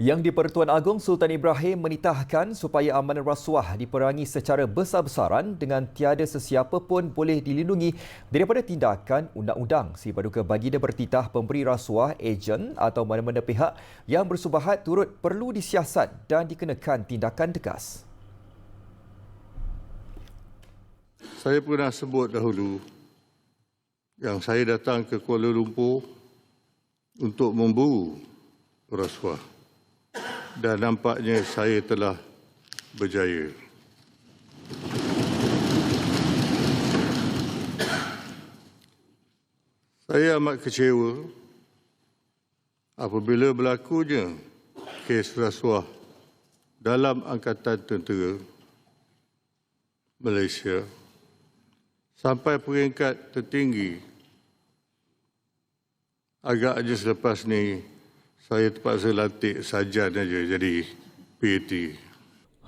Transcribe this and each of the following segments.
Yang di-Pertuan Agong Sultan Ibrahim menitahkan supaya amanah rasuah diperangi secara besar-besaran dengan tiada sesiapa pun boleh dilindungi daripada tindakan undang-undang. Si Paduka Baginda bertitah pemberi rasuah, ejen atau mana-mana pihak yang bersubahat turut perlu disiasat dan dikenakan tindakan tegas. Saya pernah sebut dahulu yang saya datang ke Kuala Lumpur untuk memburu rasuah. Dan nampaknya saya telah berjaya. Saya amat kecewa apabila berlakunya kes rasuah dalam Angkatan Tentera Malaysia sampai peringkat tertinggi. Agaknya selepas ni saya terpaksa lantik sarjan saja jadi PAT.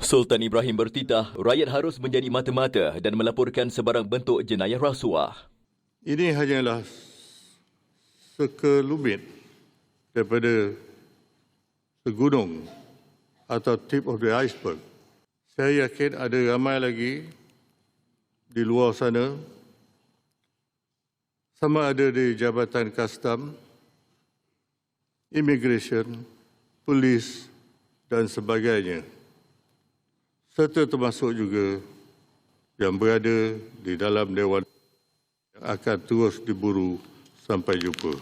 Sultan Ibrahim bertitah rakyat harus menjadi mata-mata dan melaporkan sebarang bentuk jenayah rasuah. Ini hanyalah sekelumit daripada segunung atau tip of the iceberg. Saya yakin ada ramai lagi di luar sana, sama ada di Jabatan Kastam, Immigration, Polis dan sebagainya. Serta termasuk juga yang berada di dalam Dewan yang akan terus diburu sampai jumpa.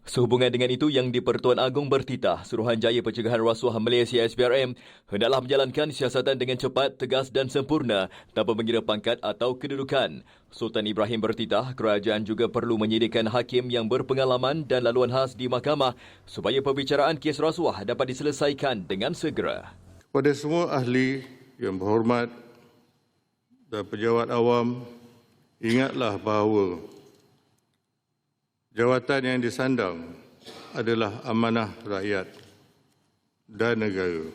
Sehubungan dengan itu, Yang di-Pertuan Agong bertitah Suruhanjaya Pencegahan Rasuah Malaysia SPRM hendaklah menjalankan siasatan dengan cepat, tegas dan sempurna tanpa mengira pangkat atau kedudukan. Sultan Ibrahim bertitah kerajaan juga perlu menyediakan hakim yang berpengalaman dan laluan khas di mahkamah supaya pembicaraan kes rasuah dapat diselesaikan dengan segera. Kepada semua ahli yang berhormat dan pejabat awam, ingatlah bahawa jawatan yang disandang adalah amanah rakyat dan negara.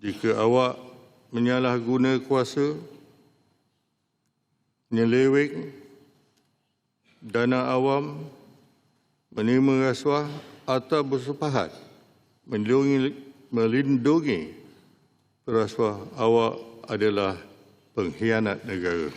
Jika awak menyalahguna kuasa, menyeleweng dana awam, menerima rasuah atau bersupahat melindungi perasuah, awak adalah pengkhianat negara.